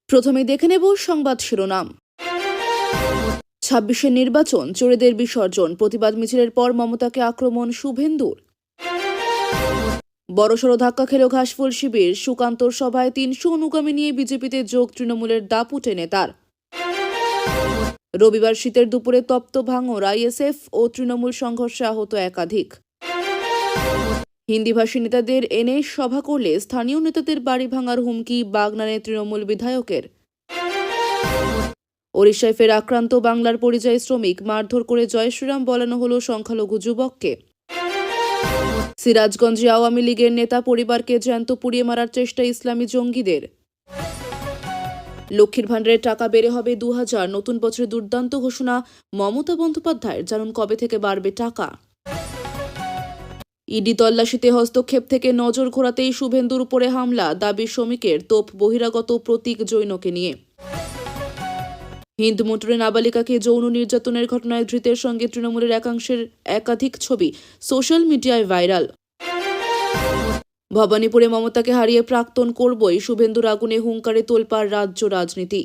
প্রথমে দেখে নেব সংবাদ শিরোনাম। ২৬ নির্বাচন, চোরেদের বিসর্জন, প্রতিবাদ মিছিলের পর মমতাকে আক্রমণ শুভেন্দুর। বড়সড় ধাক্কা খেল ঘাসফুল শিবির, সুকান্তর সভায় ৩০০ অনুগামী নিয়ে বিজেপিতে যোগ তৃণমূলের দাপুটে নেতার। রবিবার শীতের দুপুরে তপ্ত ভাঙড়, আইএসএফ ও তৃণমূল সংঘর্ষে আহত একাধিক। হিন্দিভাষী নেতাদের এনে সভা করলে স্থানীয় নেতাদের বাড়ি ভাঙার হুমকি বাগনানে তৃণমূল বিধায়কের। ওড়িশায় ফের আক্রান্ত বাংলার পরিযায়ী শ্রমিক, মারধর করে জয় শ্রীরাম বলানো হলো সংখ্যালঘু যুবককে। সিরাজগঞ্জে আওয়ামী লীগের নেতা পরিবারকে জ্যান্ত পুড়িয়ে মারার চেষ্টা ইসলামী জঙ্গিদের। লক্ষ্মীর ভাণ্ডারের টাকা বেড়ে হবে ২০০০, নতুন বছরের দুর্দান্ত ঘোষণা মমতা বন্দ্যোপাধ্যায়ের, জানুন কবে থেকে বাড়বে টাকা। ইডি তল্লাশিতে হস্তক্ষেপ থেকে নজর ঘোরাতেই শুভেন্দুর উপরে হামলা, দাবি শ্রমিকের, তোপ বহিরাগত প্রতীক জৈনকে নিয়ে। হিন্দ মোটরে নাবালিকাকে যৌন নির্যাতনের ঘটনায় ধৃতের সঙ্গে তৃণমূলের একাংশের একাধিক ছবি সোশ্যাল মিডিয়ায় ভাইরাল। ভবানীপুরে মমতাকে হারিয়ে প্রাক্তন করবই, শুভেন্দুর আগুনে হুঙ্কারে তোলপাড় রাজ্য রাজনীতি।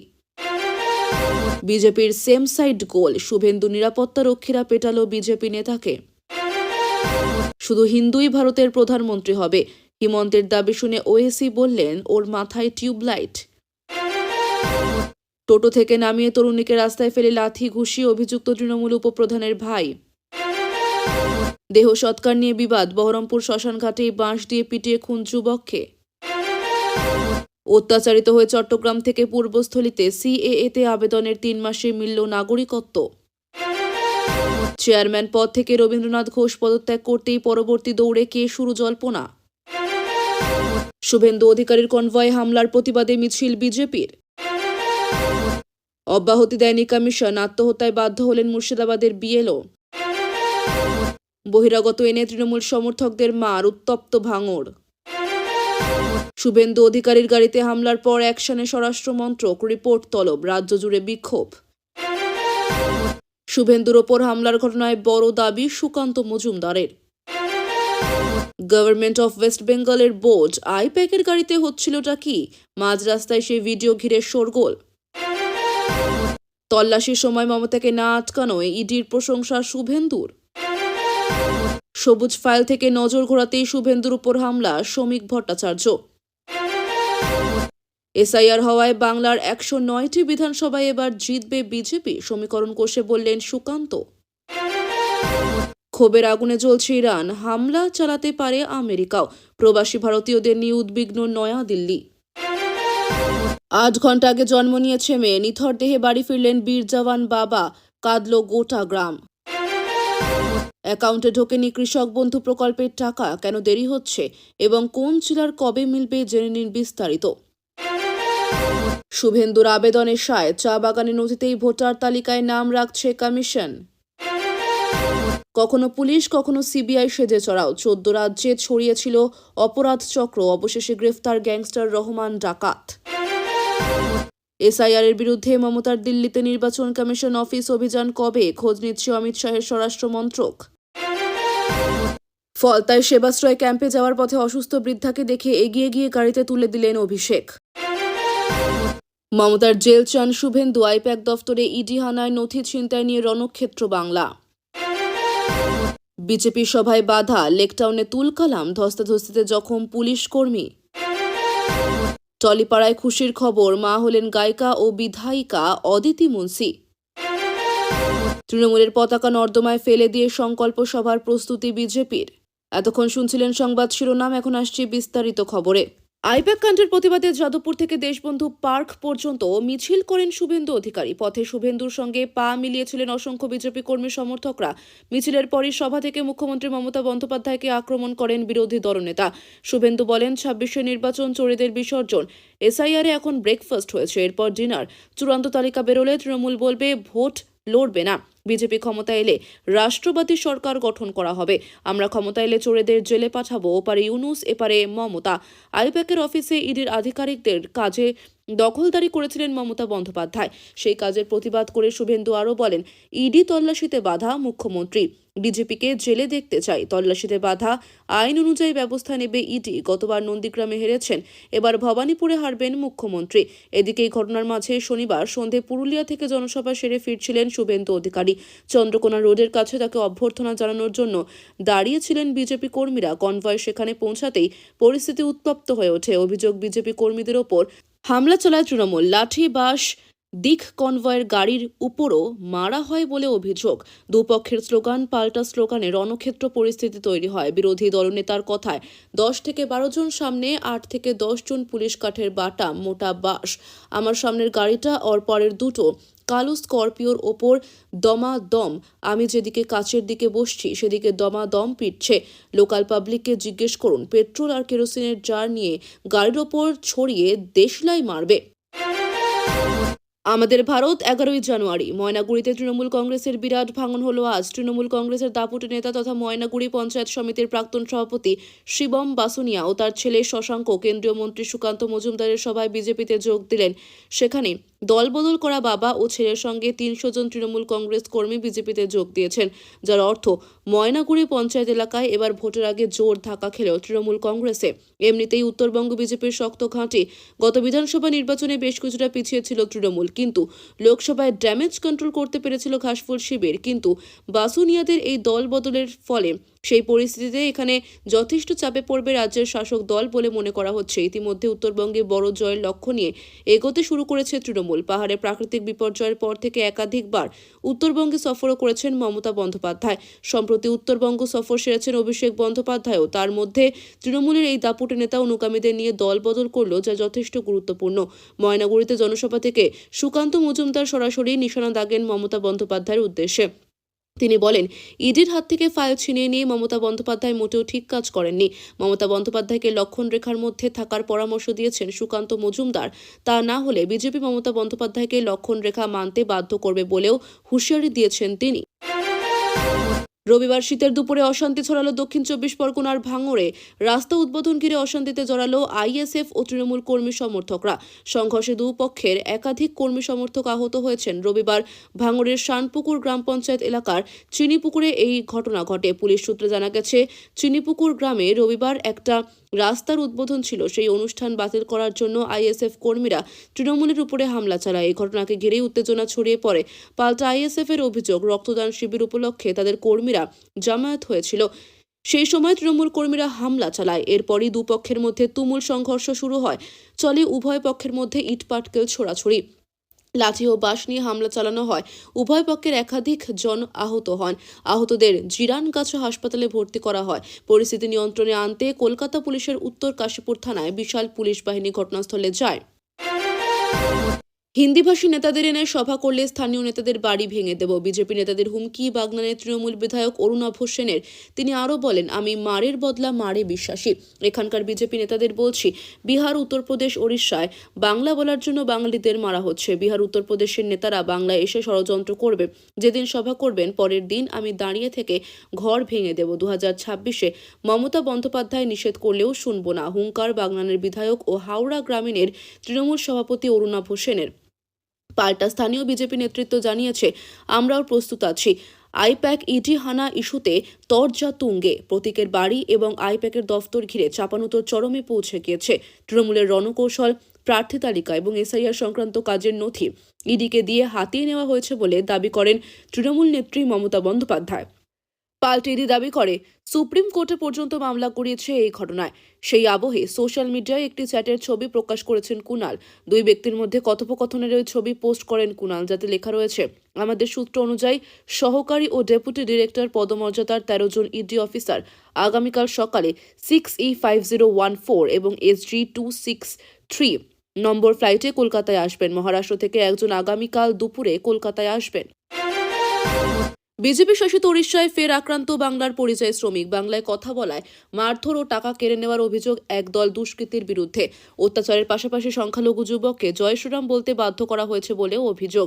বিজেপির সেম সাইড গোল, শুভেন্দু নিরাপত্তা রক্ষীরা পেটালো বিজেপি নেতাকে। শুধু হিন্দুই ভারতের প্রধানমন্ত্রী হবে, হিমন্তের দাবি শুনে ওএসি বললেন ওর মাথায় টিউবলাইট। টোটো থেকে নামিয়ে তরুণীকে রাস্তায় ফেলে লাথি ঘুষিয়ে অভিযুক্ত তৃণমূল উপপ্রধানের ভাই। দেহ সৎকার নিয়ে বিবাদ, বহরমপুর শ্মশানঘাটেই বাঁশ দিয়ে পিটিয়ে খুন যুবককে। অত্যাচারিত হয়ে চট্টগ্রাম থেকে পূর্বস্থলীতে সিএএতে আবেদনের ৩ মাসে মিলল নাগরিকত্ব। চেয়ারম্যান পদ থেকে রবীন্দ্রনাথ ঘোষ পদত্যাগ করতেই পরবর্তী দৌড়ে কে শুরু জল্পনা। শুভেন্দু অধিকারীর কনভয়ে হামলার প্রতিবাদে মিছিল বিজেপির। অব্যাহতি দেয়নি কমিশন, আত্মহত্যায় বাধ্য হলেন মুর্শিদাবাদের বিএলও। বহিরাগত এনে তৃণমূল সমর্থকদের মার, উত্তপ্ত ভাঙড়। শুভেন্দু অধিকারীর গাড়িতে হামলার পর অ্যাকশনে স্বরাষ্ট্রমন্ত্রক, রিপোর্ট তলব, রাজ্য জুড়ে বিক্ষোভ। শুভেন্দুর ওপর হামলার ঘটনায় বড় দাবি সুকান্ত মজুমদারের। গভর্নমেন্ট অফ ওয়েস্ট বেঙ্গলের বোর্ড, আইপ্যাকের গাড়িতে হচ্ছিলটা কি, মাঝ রাস্তায় সেই ভিডিও ঘিরে শোরগোল। তল্লাশির সময় মমতাকে না আটকানোয় ইডির প্রশংসা শুভেন্দুর। সবুজ ফাইল থেকে নজর ঘোরাতেই শুভেন্দুর উপর হামলা, শ্রমিক ভট্টাচার্য। এসআইআর হওয়ায় বাংলার ১০৯টি বিধানসভায় এবার জিতবে বিজেপি, সমীকরণ কষে বললেন সুকান্ত। ক্ষোভের আগুনে জ্বলছে ইরান, হামলা চালাতে পারে আমেরিকাও, প্রবাসী ভারতীয়দের নিয়ে উদ্বিগ্ন নয়াদিল্লি। ৮ ঘন্টা আগে জন্ম নিয়েছে মেয়ে, নিথর দেহে বাড়ি ফিরলেন বীর জওয়ান বাবা, কাঁদল গোটা গ্রাম। অ্যাকাউন্টে ঢোকেনি কৃষক বন্ধু প্রকল্পের টাকা, কেন দেরি হচ্ছে এবং কোন জেলার কবে মিলবে, জেনে নিন বিস্তারিত। শুভেন্দুর আবেদনের সায়, চা বাগানের নথিতেই ভোটার তালিকায় নাম রাখছে কমিশন। কখনো পুলিশ, কখনো সিবিআই সেজে চড়াও, ১৪ রাজ্যে ছড়িয়েছিল অপরাধ চক্র, অবশেষে গ্রেফতার গ্যাংস্টার রহমান ডাকাত। এসআইআর এর বিরুদ্ধে মমতার দিল্লিতে নির্বাচন কমিশন অফিস অভিযান কবে, খোঁজ নিচ্ছে অমিত শাহের স্বরাষ্ট্র মন্ত্রক। ফলতায় সেবাশ্রয় ক্যাম্পে যাওয়ার পথে অসুস্থ বৃদ্ধাকে দেখে এগিয়ে গিয়ে গাড়িতে তুলে দিলেন অভিষেক। মমতার জেল চান শুভেন্দু, আইপ্যাক দফতরে ইডি হানায় নথি ছিনতাই নিয়ে রণক্ষেত্র বাংলা। বিজেপি সভায় বাধা, লেকটাউনে তুলকালাম, ধস্তাধস্তিতে জখম পুলিশ কর্মী। টলিপাড়ায় খুশির খবর, মা হলেন গায়িকা ও বিধায়িকা অদিতি মুন্সি। তৃণমূলের পতাকা নর্দমায় ফেলে দিয়ে সংকল্প সভার প্রস্তুতি বিজেপির। এতক্ষণ শুনছিলেন সংবাদ শিরোনাম, এখন আসছে বিস্তারিত খবরে। আইপ্যাক কাণ্ডের প্রতিবাদে যাদবপুর থেকে দেশবন্ধু পার্ক পর্যন্ত মিছিল করেন শুভেন্দু অধিকারী। পথে শুভেন্দুর সঙ্গে পা মিলিয়েছিলেন অসংখ্য বিজেপি কর্মী সমর্থকরা। মিছিলের পরই সভা থেকে মুখ্যমন্ত্রী মমতা বন্দ্যোপাধ্যায়কে আক্রমণ করেন বিরোধী দলনেতা। শুভেন্দু বলেন, ২৬ নির্বাচন, চোরেদের বিসর্জন, এসআইআরে এখন ব্রেকফাস্ট হয়েছে, এরপর ডিনার। চূড়ান্ত তালিকা বেরোলে তৃণমূল বলবে ভোট লড়বে না। বিজেপি ক্ষমতা এলে রাষ্ট্রবাদী সরকার গঠন করা হবে। আমরা ক্ষমতা এলে চোরেদের জেলে পাঠাবো, ওপারে ইউনুস, এপারে মমতা। আইপ্যাকের অফিসে ইডির আধিকারিকদের কাজে দখলদারি করেছিলেন মমতা বন্দ্যোপাধ্যায়। সেই কাজের প্রতিবাদ করে শুভেন্দু আরও বলেন, ইডি তল্লাশিতে বাধা মুখ্যমন্ত্রী, বিজেপিকে জেলে দেখতে চাই, তল্লাশিতে বাধা, আইন অনুযায়ী ব্যবস্থা নেবে ইডি। গতবার নন্দীগ্রামে হেরেছেন, এবার ভবানীপুরে হারবেন মুখ্যমন্ত্রী। এদিকে এই ঘটনার মাঝে শনিবার সন্ধে পুরুলিয়া থেকে জনসভা সেরে ফিরছিলেন শুভেন্দু অধিকারী। চন্দ্রকোনা রোডের কাছে তাকে অভ্যর্থনা জানানোর জন্য দাঁড়িয়েছিলেন বিজেপি কর্মীরা। কনভয় সেখানে পৌঁছাতেই পরিস্থিতি উত্তপ্ত হয়ে ওঠে। অভিযোগ, বিজেপি কর্মীদের ওপর হামলা চালায় তৃণমূল। লাঠি, বাঁশ, দিক কনভয়ের গাড়ির উপরও মারা হয় বলে অভিযোগ। দুপক্ষের স্লোগান পাল্টা স্লোগানে রণক্ষেত্র পরিস্থিতি তৈরি হয়। বিরোধী দলনেতার কথায় 10 থেকে 12 জন সামনে, 8 থেকে 10 জন পুলিশ, কাঠের বাটা, মোটা বাঁশ। আমার সামনের গাড়িটা ওর পরের দুটো কালো স্করপিওর ওপর দমাদম, আমি যেদিকে কাছের দিকে বসছি সেদিকে দমাদম পিটছে। লোকাল পাবলিককে জিজ্ঞেস করুন, পেট্রোল আর কেরোসিনের জার নিয়ে গাড়ির ওপর ছড়িয়ে দেশলাই মারবে। আমাদের ভারত 11ই জানুয়ারি। ময়নাগুড়িতে তৃণমূল কংগ্রেসের বিরাট ভাঙন হলো আজ। তৃণমূল কংগ্রেসের দাপুটে নেতা তথা ময়নাগুড়ি পঞ্চায়েত সমিতির প্রাক্তন সভাপতি শিবম বাসুনিয়া ও তার ছেলে শশাঙ্ক কেন্দ্রীয় মন্ত্রী সুকান্ত মজুমদারের সভায় বিজেপিতে যোগ দিলেন। সেখানে দলবদল করা বাবা ও ছেলের সঙ্গে 300 জন তৃণমূল কংগ্রেস কর্মী বিজেপিতে যোগ দিয়েছেন, যার অর্থ ময়নাগুড়ি পঞ্চায়েত এলাকায় এবার ভোটের আগে জোর ধাক্কা খেলেও তৃণমূল কংগ্রেসে। এমনিতেই উত্তরবঙ্গ বিজেপির শক্ত ঘাঁটি। গত বিধানসভা নির্বাচনে বেশ কিছুটা পিছিয়ে ছিল তৃণমূল, কিন্তু লোকসভায় ড্যামেজ কন্ট্রোল করতে পেরেছিল ঘাসফুল শিবির। কিন্তু বাসুনিয়াদের এই দল বদলের ফলে সেই পরিস্থিতিতে এখানে যথেষ্ট চাপে পড়বে রাজ্যের শাসক দল বলে মনে করা হচ্ছে। ইতিমধ্যে উত্তরবঙ্গে বড় জয়ের লক্ষ্য নিয়ে এগোতে শুরু করেছে তৃণমূল। পাহাড়ে প্রাকৃতিক বিপর্যয়ের পর থেকে একাধিকবার উত্তরবঙ্গে সফরও করেছেন মমতা বন্দ্যোপাধ্যায়। সম্প্রতি উত্তরবঙ্গ সফর সেরেছেন অভিষেক বন্দ্যোপাধ্যায়ও। তার মধ্যে তৃণমূলের এই দাপুটে নেতা অনুগামীদের নিয়ে দল বদল করল, যা যথেষ্ট গুরুত্বপূর্ণ। ময়নাগুড়িতে জনসভা থেকে সুকান্ত মজুমদার সরাসরি নিশানা দাগেন মমতা বন্দ্যোপাধ্যায়ের উদ্দেশ্যে। তিনি বলেন, ইডির হাত থেকে ফাইল ছিনিয়ে নিয়ে মমতা বন্দ্যোপাধ্যায় মোটেও ঠিক কাজ করেননি। মমতা বন্দ্যোপাধ্যায়কে লক্ষণ রেখার মধ্যে থাকার পরামর্শ দিয়েছেন সুকান্ত মজুমদার। তা না হলে বিজেপি মমতা বন্দ্যোপাধ্যায়কে লক্ষণ রেখা মানতে বাধ্য করবে বলেও হুঁশিয়ারি দিয়েছেন তিনি। রবিবার শীতের দুপুরে অশান্তি ছড়ালো দক্ষিণ 24 পরগনার ভাঙড়ে। রাস্তা উদ্বোধন ঘিরে অশান্তিতে জড়ালো আইএসএফ ও তৃণমূল কর্মী সমর্থকরা। সংঘর্ষে দুপক্ষের একাধিক কর্মী সমর্থক আহত হয়েছেন। রবিবার ভাঙড়ের শানপুকুর গ্রাম পঞ্চায়েত এলাকার চিনিপুকুরে এই ঘটনা ঘটে। পুলিশ সূত্রে জানা গেছে, চিনিপুকুর গ্রামে রবিবার একটা রাস্তার উদ্বোধন ছিল। সেই অনুষ্ঠান বাতিল করার জন্য আইএসএফ কর্মীরা তৃণমূলের উপরে হামলা চালায়। এই ঘটনাকে ঘিরেই উত্তেজনা ছড়িয়ে পড়ে। পাল্টা আইএসএফ এর অভিযোগ, রক্তদান শিবির উপলক্ষে তাদের কর্মীরা জামায়াত হয়েছিল। সেই সময় তৃণমূল কর্মীরা হামলা চালায়। এরপরই দুপক্ষের মধ্যে তুমুল সংঘর্ষ শুরু হয়। চলে উভয় পক্ষের মধ্যে ইটপাটকেল ছোড়াছুড়ি। লাঠি ও বাঁশ নিয়ে হামলা চালানো হয়। উভয় পক্ষের একাধিক জন আহত হন। আহতদের জিরানগাছা হাসপাতালে ভর্তি করা হয়। পরিস্থিতি নিয়ন্ত্রণে আনতে কলকাতা পুলিশের উত্তর কাশীপুর থানায় বিশাল পুলিশ বাহিনী ঘটনাস্থলে যায়। হিন্দিভাষী নেতাদের এনে সভা করলে স্থানীয় নেতাদের বাড়ি ভেঙে দেব, বিজেপি নেতাদের হুমকি বাগনানের তৃণমূল বিধায়ক অরুণাভ সেনের। তিনি আরও বলেন, আমি মারের বদলা মারে বিশ্বাসী। এখানকার বিজেপি নেতাদের বলছি, বিহার, উত্তরপ্রদেশ, ওড়িশায় বাংলা বলার জন্য বাঙালিদের মারা হচ্ছে। বিহার, উত্তরপ্রদেশের নেতারা বাংলায় এসে ষড়যন্ত্র করবে। যেদিন সভা করবেন পরের দিন আমি দাঁড়িয়ে থেকে ঘর ভেঙে দেব। 2026-এ মমতা বন্দ্যোপাধ্যায় নিষেধ করলেও শুনব না, হুঙ্কার বাগনানের বিধায়ক ও হাওড়া গ্রামীণের তৃণমূল সভাপতি অরুণাভ সেনের। পাল্টা স্থানীয় বিজেপি নেতৃত্ব জানিয়েছে, আমরাও প্রস্তুত আছি। আইপ্যাক ইডি হানা ইস্যুতে তরজা তুঙ্গে। প্রতীকের বাড়ি এবং আইপ্যাকের দফতর ঘিরে চাপানুতোর চরমে পৌঁছে গিয়েছে। তৃণমূলের রণকৌশল, প্রার্থী তালিকা এবং এসআইআর সংক্রান্ত কাজের নথি ইডিকে দিয়ে হাতিয়ে নেওয়া হয়েছে বলে দাবি করেন তৃণমূল নেত্রী মমতা বন্দ্যোপাধ্যায়। পাল্টে ইডি দাবি করে, সুপ্রিম কোর্টে পর্যন্ত মামলা করিয়েছে এই ঘটনায়। সেই আবহে সোশ্যাল মিডিয়ায় একটি চ্যাটের ছবি প্রকাশ করেছেন কুণাল। দুই ব্যক্তির মধ্যে কথোপকথনের ওই ছবি পোস্ট করেন কুণাল, যাতে লেখা রয়েছে, আমাদের সূত্র অনুযায়ী সহকারী ও ডেপুটি ডিরেক্টর পদমর্যাদার 13 জন ইডি অফিসার আগামীকাল সকালে 6E5014 এবং SG263 নম্বর ফ্লাইটে কলকাতায় আসবেন। মহারাষ্ট্র থেকে একজন আগামীকাল দুপুরে কলকাতায় আসবেন। বিজেপি শাসিত উড়িষ্যায় ফের আক্রান্ত বাংলার পরিযায়ী শ্রমিক। বাংলায় কথা বলায় মারধর ও টাকা কেড়ে নেওয়ার অভিযোগ একদল দুষ্কৃতীর বিরুদ্ধে। অত্যাচারের পাশাপাশি সংখ্যালঘু যুবককে জয় শ্রীরাম বলতে বাধ্য করা হয়েছে বলেও অভিযোগ।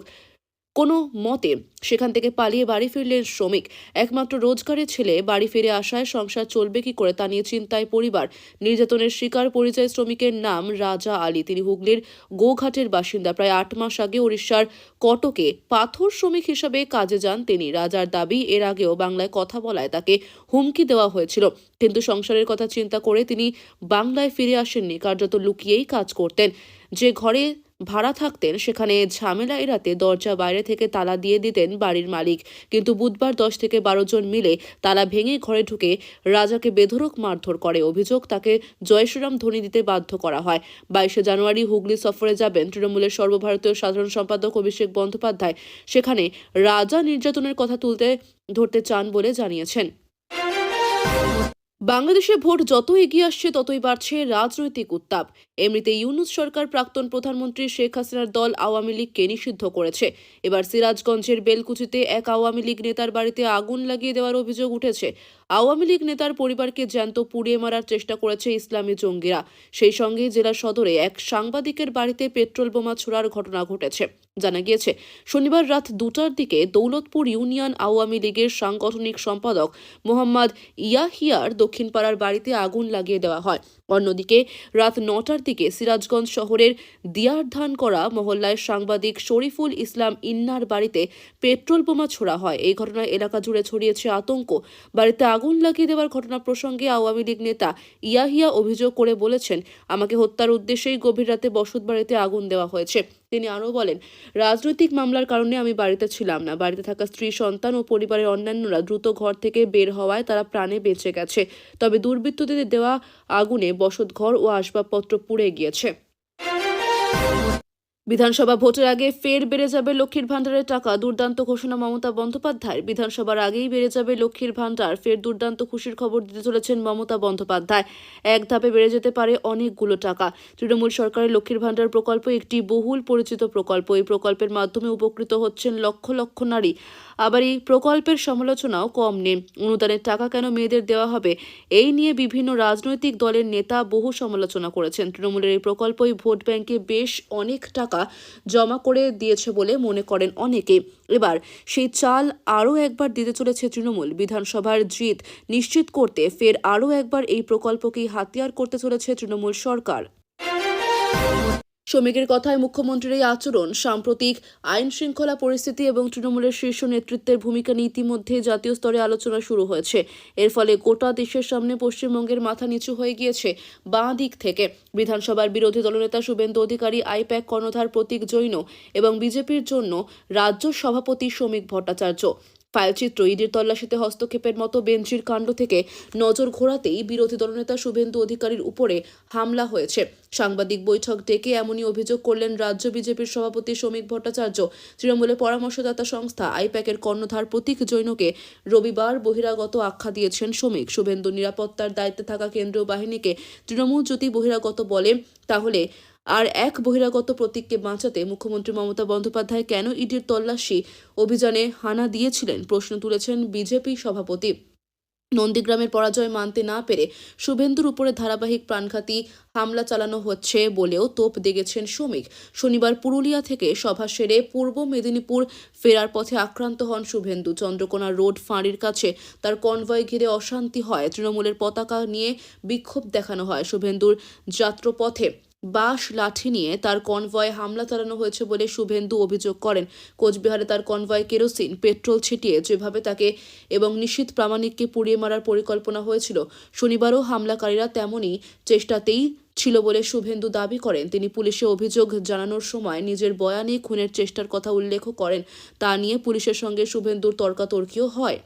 কোনো মতে সেখান থেকে পালিয়ে বাড়ি ফিরলেন শ্রমিক। একমাত্র রোজগারের ছেলে বাড়ি ফিরে আসায় সংসার চলবে কি করে তা নিয়ে চিন্তায় পরিবার। নির্যাতনের শিকার পরিযায়ী শ্রমিকের নাম রাজা আলী। তিনি হুগলির গোঘাটের বাসিন্দা। প্রায় 8 মাস আগে ওড়িশার কটকে পাথর শ্রমিক হিসেবে কাজে যান তিনি। রাজার দাবি, এর আগেও বাংলায় কথা বলায় তাকে হুমকি দেওয়া হয়েছিল, কিন্তু সংসারের কথা চিন্তা করে তিনি বাংলায় ফিরে আসেননি। কার্যত লুকিয়েই কাজ করতেন। যে ঘরে ভাড়া থাকতেন সেখানে ঝামেলা এড়াতে দরজা বাইরে থেকে তালা দিয়ে দিতেন বাড়ির মালিক। কিন্তু বুধবার 10 থেকে 12 জন মিলে তালা ভেঙে ঘরে ঢুকে রাজাকে বেধড়ক মারধর করে। অভিযোগ, তাকে জয় শ্রীরাম ধ্বনি দিতে বাধ্য করা হয়। 22শে জানুয়ারি হুগলি সফরে যাবেন তৃণমূলের সর্বভারতীয় সাধারণ সম্পাদক অভিষেক বন্দ্যোপাধ্যায়। সেখানে রাজা নির্যাতনের কথা ধরতে চান বলে জানিয়েছেন। বাংলাদেশে ভোট যত এগিয়ে আসছে ততই বাড়ছে রাজনৈতিক উত্তাপ। এমনিতে ইউনূস সরকার প্রাক্তন প্রধানমন্ত্রী শেখ হাসিনার দল আওয়ামী লীগকে নিষিদ্ধ করেছে। এবার সিরাজগঞ্জের বেলকুচিতে এক আওয়ামী লীগ নেতার বাড়িতে আগুন লাগিয়ে দেওয়ার অভিযোগ উঠেছে। আওয়ামী লীগ নেতার পরিবারকে জ্যান্ত পুড়িয়ে মারার চেষ্টা করেছে ইসলামী জঙ্গিরা। সেই সঙ্গে জেলা সদরে এক সাংবাদিকের বাড়িতে পেট্রোল বোমা ছোড়ার ঘটনা ঘটেছে। জানা গিয়েছে, শনিবার রাত 2টার দিকে দৌলতপুর ইউনিয়ন আওয়ামী লীগের সাংগঠনিক সম্পাদক মোহাম্মদ ইয়াহিয়ার দক্ষিণপাড়ার বাড়িতে আগুন লাগিয়ে দেওয়া হয়। অন্যদিকে রাত 9টার দিকে সিরাজগঞ্জ শহরের দিয়ারধান করা মহল্লায় সাংবাদিক শরীফুল ইসলাম ইন্নার বাড়িতে পেট্রোল বোমা ছোড়া হয়। এই ঘটনায় এলাকা জুড়ে ছড়িয়েছে আতঙ্ক। বাড়িতে আগুন লাগিয়ে দেওয়ার ঘটনা প্রসঙ্গে আওয়ামী লীগ নেতা ইয়াহিয়া অভিযোগ করে বলেছেন, আমাকে হত্যার উদ্দেশ্যেই গভীর রাতে বসত বাড়িতে আগুন দেওয়া হয়েছে। তিনি আরও বলেন, রাজনৈতিক মামলার কারণে আমি বাড়িতে ছিলাম না। বাড়িতে থাকা স্ত্রী, সন্তান ও পরিবারের অন্যান্যরা দ্রুত ঘর থেকে বের হওয়ায় তারা প্রাণে বেঁচে গেছে। তবে দুর্বৃত্তদের দেওয়া আগুনে বসতঘর ও আসবাবপত্র পুড়ে গিয়েছে। বিধানসভা ভোটের আগে ফের বেড়ে যাবে লক্ষ্মীর ভাণ্ডারের টাকা। দুর্দান্ত ঘোষণা মমতা বন্দ্যোপাধ্যায়ের। বিধানসভার আগেই বেড়ে যাবে লক্ষ্মীর ভাণ্ডার। ফের দুর্দান্ত খুশির খবর দিতে চলেছেন মমতা বন্দ্যোপাধ্যায়। এক ধাপে বেড়ে যেতে পারে অনেকগুলো টাকা। তৃণমূল সরকারের লক্ষ্মীর ভাণ্ডার প্রকল্প একটি বহুল পরিচিত প্রকল্প। এই প্রকল্পের মাধ্যমে উপকৃত হচ্ছেন লক্ষ লক্ষ নারী। আবার এই প্রকল্পের সমালোচনাও কম নেই। অনুদানের টাকা কেন মেয়েদের দেওয়া হবে, এই নিয়ে বিভিন্ন রাজনৈতিক দলের নেতা বহু সমালোচনা করেছেন। তৃণমূলের এই প্রকল্পই ভোট ব্যাংকে বেশ অনেক টাকা জমা করে দিয়েছে বলে মনে করেন অনেকে। এবার সেই চাল আরও একবার দিতে চলেছে তৃণমূল। বিধানসভার জিত নিশ্চিত করতে ফের আরও একবার এই প্রকল্পকেই হাতিয়ার করতে চলেছে তৃণমূল সরকার। শ্রমিকের কথায় মুখ্যমন্ত্রীর এই আচরণ সাম্প্রতিক আইন শৃঙ্খলা পরিস্থিতি এবং তৃণমূলের শীর্ষ নেতৃত্বের ভূমিকা নিয়ে ইতিমধ্যে জাতীয় স্তরে আলোচনা শুরু হয়েছে। এর ফলে গোটা দেশের সামনে পশ্চিমবঙ্গের মাথা নিচু হয়ে গিয়েছে বাঁ দিক থেকে। বিধানসভার বিরোধী দলনেতা শুভেন্দু অধিকারী, আইপ্যাক কর্ণধার প্রতীক জৈন এবং বিজেপির জন্য রাজ্য সভাপতি শ্রমিক ভট্টাচার্য। ফাইলচিত্র, ইডির তল্লাশিতে হস্তক্ষেপের মতো বেঞ্চির কাণ্ড থেকে নজর ঘোরাতেই বিরোধী দলনেতা শুভেন্দু অধিকারীর উপরে হামলা হয়েছে। সাংবাদিক বৈঠক ডেকে এমনই অভিযোগ করলেন রাজ্য বিজেপির সভাপতি শ্রমিক ভট্টাচার্য। তৃণমূলের পরামর্শদাতা সংস্থা আইপ্যাকের কর্ণধার প্রতীক জৈনকে রবিবার বহিরাগত আখ্যা দিয়েছেন শ্রমিক। শুভেন্দু নিরাপত্তার দায়িত্বে থাকা কেন্দ্রীয় বাহিনীকে তৃণমূল যদি বহিরাগত বলে, তাহলে আর এক বহিরাগত প্রতীককে বাঁচাতে মুখ্যমন্ত্রী মমতা বন্দ্যোপাধ্যায় কেন ইডির তল্লাশি অভিযানে হানা দিয়েছিলেন, প্রশ্ন তুলেছেন বিজেপি সভাপতি। নন্দীগ্রামের পরাজয় মানতে না পেরে শুভেন্দুর উপরে ধারাবাহিক প্রাণঘাতী হামলা চালানো হচ্ছে বলেও তোপ দেগেছেন শ্রমিক। শনিবার পুরুলিয়া থেকে সভা সেরে পূর্ব মেদিনীপুর ফেরার পথে আক্রান্ত হন শুভেন্দু। চন্দ্রকোনা রোড ফাঁড়ির কাছে তার কনভয় ঘিরে অশান্তি হয়। তৃণমূলের পতাকা নিয়ে বিক্ষোভ দেখানো হয়। শুভেন্দুর যাত্রাপথে বাঁশ লাঠি নিয়ে তার কনভয়ে হামলা চালানো হয়েছে বলে শুভেন্দু অভিযোগ করেন। কোচবিহারে তার কনভয়ে কেরোসিন, পেট্রোল ছিটিয়ে যেভাবে তাকে এবং নিশীথ প্রামাণিককে পুড়িয়ে মারার পরিকল্পনা হয়েছিল, শনিবারও হামলাকারীরা তেমনই চেষ্টাতেই ছিল বলে শুভেন্দু দাবি করেন। তিনি পুলিশে অভিযোগ জানানোর সময় নিজের বয়ানে খুনের চেষ্টার কথা উল্লেখ করেন। তা নিয়ে পুলিশের সঙ্গে শুভেন্দুর তর্কাতর্কিও হয়।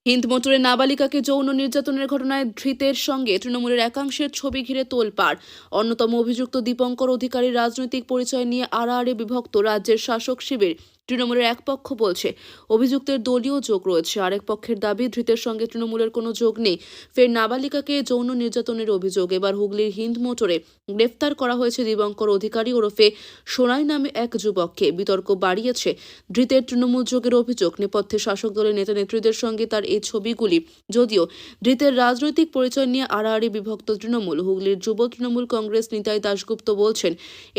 হিন্দ মোটরে নাবালিকাকে যৌন নির্যাতনের ঘটনায় ধৃতের সঙ্গে তৃণমূলের একাংশের ছবি ঘিরে তোলপাড়। অন্যতম অভিযুক্ত দীপঙ্কর অধিকারীর রাজনৈতিক পরিচয় নিয়ে আড়াআড়ি বিভক্ত রাজ্যের শাসক শিবির। তৃণমূলের এক পক্ষ বলছে অভিযুক্তের দলীয় যোগ রয়েছে, আরেক পক্ষের দাবি ধৃতের সঙ্গে তৃণমূলের কোনো যোগ নেই। ফের নাবালিকাকে যৌন নির্যাতনের অভিযোগ। এবার হুগলির হিন্দ মোটরে গ্রেফতার করা হয়েছে দীপঙ্কর অধিকারী ওরফে সোনাই নামে এক যুবককে। বিতর্ক বাড়িয়েছে ধৃতের তৃণমূল যোগের অভিযোগ। নেপথ্যে শাসক দলের নেতা নেত্রীদের সঙ্গে তার এই ছবিগুলি। যদিও ধৃতের রাজনৈতিক পরিচয় নিয়ে আড়াআড়ি বিভক্ত তৃণমূল। হুগলির যুব তৃণমূল কংগ্রেস নিতাই দাশগুপ্ত বলছেন,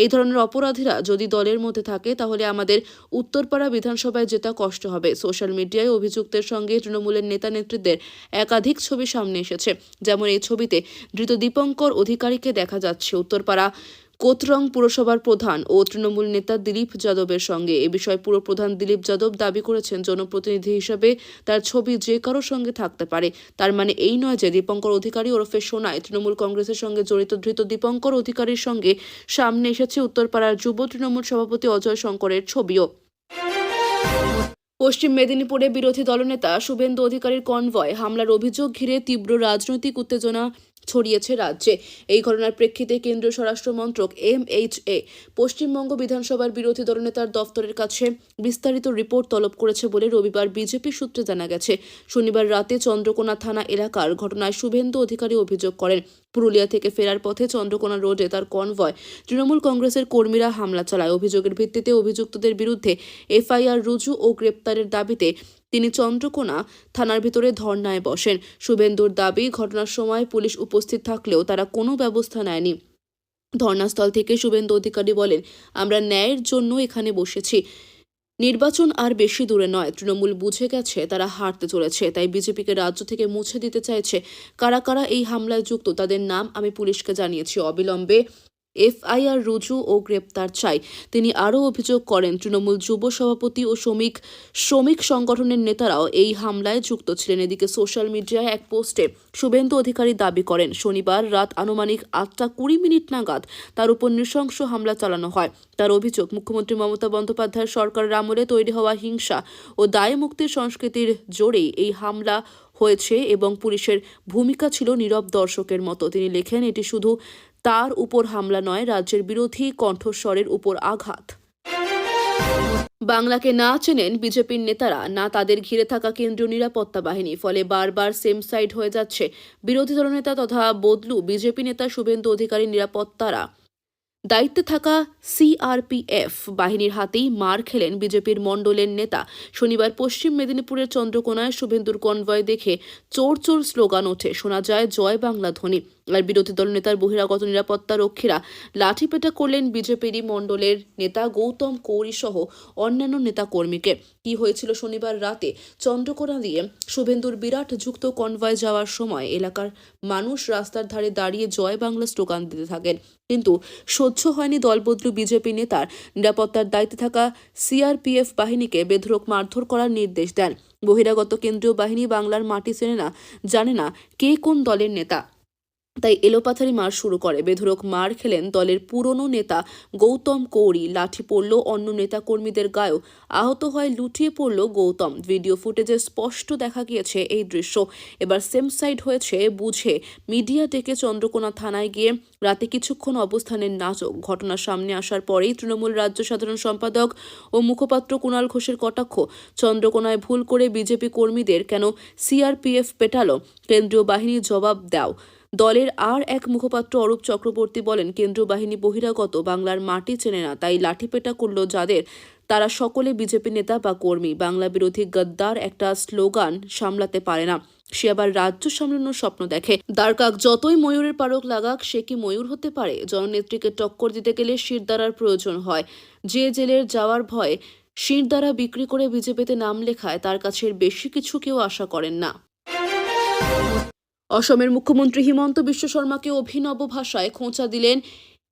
এই ধরনের অপরাধীরা যদি দলের মধ্যে থাকে তাহলে আমাদের উত্তরপাড়া বিধানসভায় জেতা কষ্ট হবে। সোশ্যাল মিডিয়ায় অভিযুক্তের সঙ্গে তৃণমূলের নেতা নেত্রীদের একাধিক ছবি সামনে এসেছে। যেমন এই ছবিতে ধৃত দীপঙ্কর অধিকারীকে দেখা যাচ্ছে উত্তরপাড়া কোতরং পুরসভার প্রধান ও তৃণমূল নেতা দিলীপ যাদবের সঙ্গে। এ বিষয়ে পুরপ্রধান দিলীপ যাদব দাবি করেছেন, জনপ্রতিনিধি হিসেবে তার ছবি যে কারোর সঙ্গে থাকতে পারে। তার মানে এই নয় যে দীপঙ্কর অধিকারী ওরফে সোনাই তৃণমূল কংগ্রেসের সঙ্গে জড়িত। ধৃত দীপঙ্কর অধিকারীর সঙ্গে সামনে এসেছে উত্তরপাড়ার যুব তৃণমূল সভাপতি অজয় শঙ্করের ছবিও। পশ্চিম মেদিনীপুরে বিরোধী দলনেতা শুভেন্দু অধিকারীর কনভয় হামলার অভিযোগ ঘিরে তীব্র রাজনৈতিক উত্তেজনা ছড়িয়েছে রাজ্যে। এই ঘটনার প্রেক্ষিতে কেন্দ্রীয় স্বরাষ্ট্র মন্ত্রক MHA পশ্চিমবঙ্গ বিধানসভার বিরোধী দলনেতার দফতরের কাছে বিস্তারিত রিপোর্ট তলব করেছে বলে রবিবার বিজেপি সূত্রে জানা গেছে। শনিবার রাতে চন্দ্রকোনা থানা এলাকার ঘটনায় শুভেন্দু অধিকারী অভিযোগ করেন, পুরুলিয়া থেকে ফেরার পথে চন্দ্রকোনা রোডে তার কনভয় তৃণমূল কংগ্রেসের কর্মীরা হামলা চালায়। অভিযোগের ভিত্তিতে অভিযুক্তদের বিরুদ্ধে FIR রুজু ও গ্রেপ্তারের দাবিতে তিনি চন্দ্রকোনা থানার ভিতরে ধর্নায় বসেন। শুভেন্দুর দাবি, ঘটনার সময় পুলিশ উপস্থিত থাকলেও তারা কোনো ব্যবস্থা নেয়নি। ধর্নাস্থল থেকে শুভেন্দু অধিকারী বলেন, আমরা ন্যায়ের জন্য এখানে বসেছি। নির্বাচন আর বেশি দূরে নয়। তৃণমূল বুঝে গেছে তারা হারতে চলেছে, তাই বিজেপিকে রাজ্য থেকে মুছে দিতে চাইছে। কারা কারা এই হামলায় যুক্ত তাদের নাম আমি পুলিশকে জানিয়েছি। অবিলম্বে FIR রুজু ও গ্রেপ্তার চাই। তিনি আরও অভিযোগ করেন, তৃণমূল যুব সভাপতি ও শ্রমিক সংগঠনের নেতারাও এই হামলায় যুক্ত ছিলেন। এদিকে সোশ্যাল মিডিয়ায় এক পোস্টে শুভেন্দু অধিকারী দাবি করেন, শনিবার রাত আনুমানিক 8:20 নাগাদ তার উপর নৃশংস হামলা চালানো হয়। তার অভিযোগ, মুখ্যমন্ত্রী মমতা বন্দ্যোপাধ্যায়ের সরকারের আমলে তৈরি হওয়া হিংসা ও দায় মুক্তির সংস্কৃতির জোরেই এই হামলা হয়েছে এবং পুলিশের ভূমিকা ছিল নীরব দর্শকের মতো। তিনি লেখেন, এটি শুধু তার উপর হামলা নয়, রাজ্যের বিরোধী কণ্ঠস্বরের উপর আঘাত। বাংলাকে না চেনেন বিজেপির নেতারা, না তাদের ঘিরে থাকা কেন্দ্রীয় নিরাপত্তা বাহিনী। ফলে বারবার সেম সাইড হয়ে যাচ্ছে বিরোধী দলনেতা তথা বদলু বিজেপি নেতা শুভেন্দু অধিকারীর নিরাপত্তারা। দায়িত্বে থাকা CRPF বাহিনীর হাতেই মার খেলেন বিজেপির মণ্ডলের নেতা। শনিবার পশ্চিম মেদিনীপুরের চন্দ্রকোনায় শুভেন্দুর কনভয় দেখে চোর চোর স্লোগান ওঠে, শোনা যায় জয় বাংলা ধ্বনি। আর বিরোধী দলনেতার বহিরাগত নিরাপত্তা রক্ষীরা লাঠিপেটা করলেন বিজেপিরই মণ্ডলের নেতা গৌতম কৌরি সহ অন্যান্য নেতা কর্মীকে। কি হয়েছিল শনিবার রাতে চন্দ্রকোনা দিয়ে শুভেন্দুর বিরাট যুক্ত কনভয় যাওয়ার সময় এলাকার মানুষ রাস্তার ধারে দাঁড়িয়ে জয় বাংলা স্লোগান দিতে থাকেন, কিন্তু সহ্য হয়নি দলবদলু বিজেপি নেতার। নিরাপত্তার দায়িত্বে থাকা CRPF বাহিনীকে বেধড়ক মারধর করার নির্দেশ দেন। বহিরাগত কেন্দ্রীয় বাহিনী বাংলার মাটি চেনে না, জানে না কে কোন দলের নেতা, তাই এলোপাথারি মার শুরু করে। বেধড়ক মার খেলেন দলের পুরনো নেতা গৌতম কৌরি। লাঠি পড়ল অন্য নেতা কর্মীদের গায়েও, আহত হয়, লুটিয়ে পড়ল গৌতম। ভিডিও ফুটেজে স্পষ্ট দেখা গিয়েছে এই দৃশ্য। এবার সেম সাইড হয়েছে বুঝে মিডিয়া ডেকে চন্দ্রকোনা থানায় গিয়ে রাতে কিছুক্ষণ অবস্থানের নাটক। ঘটনার সামনে আসার পরেই তৃণমূল রাজ্য সাধারণ সম্পাদক ও মুখপাত্র কুণাল ঘোষের কটাক্ষ, চন্দ্রকোনায় ভুল করে বিজেপি কর্মীদের কেন CRPF পেটালো, কেন্দ্রীয় বাহিনীর জবাব দাও। দলের আর এক মুখপাত্র অরূপ চক্রবর্তী বলেন, কেন্দ্রীয় বাহিনী বহিরাগত, বাংলার মাটি চেনে না, তাই লাঠিপেটা করল যাদের, তারা সকলে বিজেপি নেতা বা কর্মী। বাংলা বিরোধী গদ্দার একটা স্লোগান সামলাতে পারে না, সে আবার রাজ্য সামলানোর স্বপ্ন দেখে। দ্বারকাক যতই ময়ূরের পালক লাগাক, সে কি ময়ূর হতে পারে? জননেত্রীকে টক্কর দিতে গেলে শিরদাঁড়ার প্রয়োজন হয়। যে জেলের যাওয়ার ভয়ে শিরদাঁড়া বিক্রি করে বিজেপিতে নাম লেখায়, তার কাছে বেশি কিছু কেউ আশা করেন না। অসমের মুখ্যমন্ত্রী হিমন্ত বিশ্ব শর্মাকে অভিনব ভাষায় খোঁচা দিলেন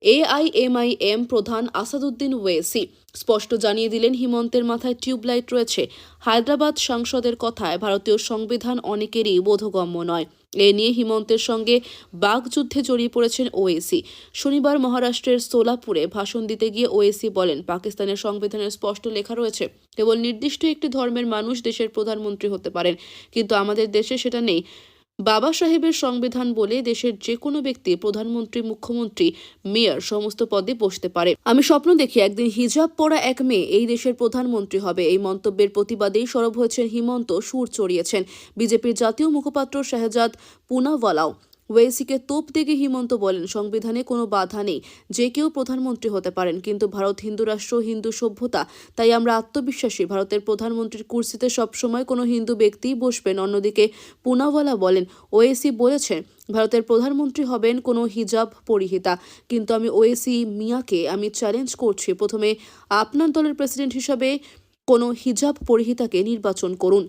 AIMIM প্রধান আসাদুদ্দিন ওয়েসি। স্পষ্ট জানিয়ে দিলেন, হিমন্তের মাথায় টিউবলাইট রয়েছে। হায়দ্রাবাদ সাংসদের কথায় ভারতীয় সংবিধান অনেকেরই বোধগম্য নয়। এ নিয়ে হিমন্তের সঙ্গে বাকযুদ্ধে জড়িয়ে পড়েছেন ওয়েসি। শনিবার মহারাষ্ট্রের সোলাপুরে ভাষণ দিতে গিয়ে ওয়েসি বলেন, পাকিস্তানের সংবিধানে স্পষ্ট লেখা রয়েছে, কেবল নির্দিষ্ট একটি ধর্মের মানুষ দেশের প্রধানমন্ত্রী হতে পারেন, কিন্তু আমাদের দেশে সেটা নেই। বাবা সাহেবের সংবিধান বলে দেশের যে কোনো ব্যক্তি প্রধানমন্ত্রী, মুখ্যমন্ত্রী, মেয়র সমস্ত পদে বসতে পারে। আমি স্বপ্ন দেখি একদিন হিজাব পরা এক মেয়ে এই দেশের প্রধানমন্ত্রী হবে। এই মন্তব্যের প্রতিবাদেই সরব হয়েছেন হিমন্ত, সুর চড়িয়েছেন বিজেপির জাতীয় মুখপাত্র শাহজাদ পুনাওয়ালাও। ওয়েসিকে তোপ দেখে হিমন্ত বলেন, সংবিধানে কোনো বাধা নেই, যে কেউ প্রধানমন্ত্রী হতে পারেন, কিন্তু ভারত হিন্দু রাষ্ট্র, হিন্দু সভ্যতা, তাই আমরা আত্মবিশ্বাসী ভারতের প্রধানমন্ত্রীর কুর্সিতে সবসময় কোনো হিন্দু ব্যক্তিই বসবেন। অন্যদিকে পুনাওয়ালা বলেন, ওয়েসি বলেছেন ভারতের প্রধানমন্ত্রী হবেন কোনো হিজাব পরিহিতা, কিন্তু আমি ওয়েসি মিয়াকে চ্যালেঞ্জ করছি, প্রথমে আপনার দলের প্রেসিডেন্ট হিসাবে কোনো হিজাব পরিহিতাকে নির্বাচন করুন।